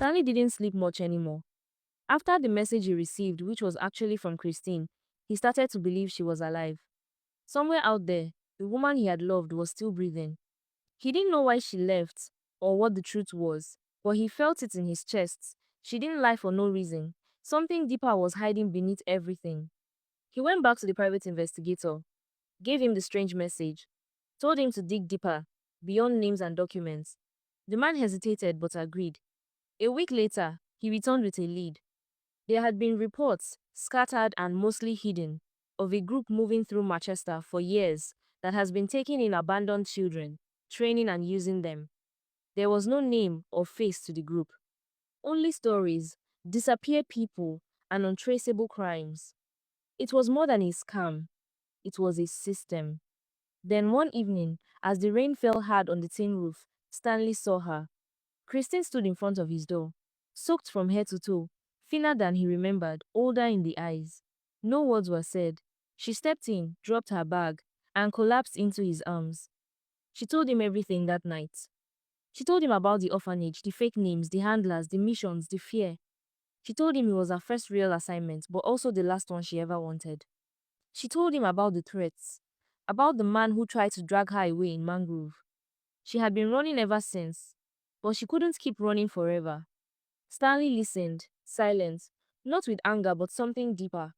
Stanley didn't sleep much anymore. After the message he received, which was actually from Christine, he started to believe she was alive. Somewhere out there, the woman he had loved was still breathing. He didn't know why she left or what the truth was, but he felt it in his chest. She didn't lie for no reason. Something deeper was hiding beneath everything. He went back to the private investigator, gave him the strange message, told him to dig deeper, beyond names and documents. The man hesitated but agreed. A week later, he returned with a lead. There had been reports, scattered and mostly hidden, of a group moving through Manchester for years that has been taking in abandoned children, training and using them. There was no name or face to the group. Only stories, disappeared people, and untraceable crimes. It was more than a scam. It was a system. Then one evening, as the rain fell hard on the tin roof, Stanley saw her. Christine stood in front of his door, soaked from head to toe, thinner than he remembered, older in the eyes. No words were said. She stepped in, dropped her bag, and collapsed into his arms. She told him everything that night. She told him about the orphanage, the fake names, the handlers, the missions, the fear. She told him it was her first real assignment, but also the last one she ever wanted. She told him about the threats, about the man who tried to drag her away in Mangrove. She had been running ever since, but she couldn't keep running forever. Stanley listened, silent, not with anger but something deeper.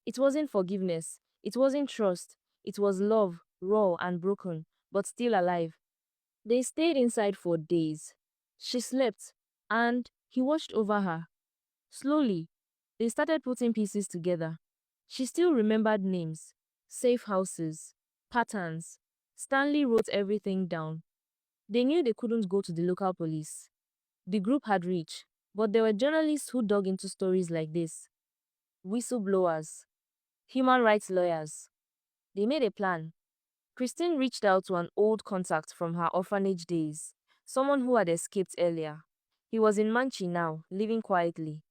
It wasn't forgiveness, it wasn't trust, it was love, raw and broken, but still alive. They stayed inside for days. She slept, and he watched over her. Slowly, they started putting pieces together. She still remembered names, safe houses, patterns. Stanley wrote everything down. They knew they couldn't go to the local police. The group had reach, but there were journalists who dug into stories like this. Whistleblowers, human rights lawyers. They made a plan. Christine reached out to an old contact from her orphanage days, someone who had escaped earlier. He was in Manchi now, living quietly.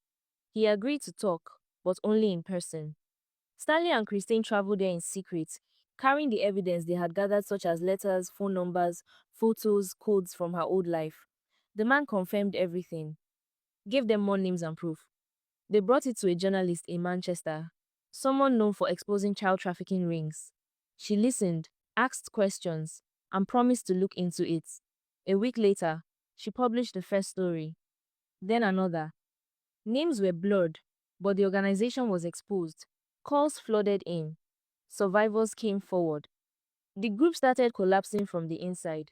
He agreed to talk, but only in person. Stanley and Christine traveled there in secret, carrying the evidence they had gathered such as letters, phone numbers, photos, codes from her old life. The man confirmed everything, gave them more names and proof. They brought it to a journalist in Manchester, someone known for exposing child trafficking rings. She listened, asked questions, and promised to look into it. A week later, she published the first story. Then another. Names were blurred, but the organization was exposed. Calls flooded in. Survivors came forward. The group started collapsing from the inside.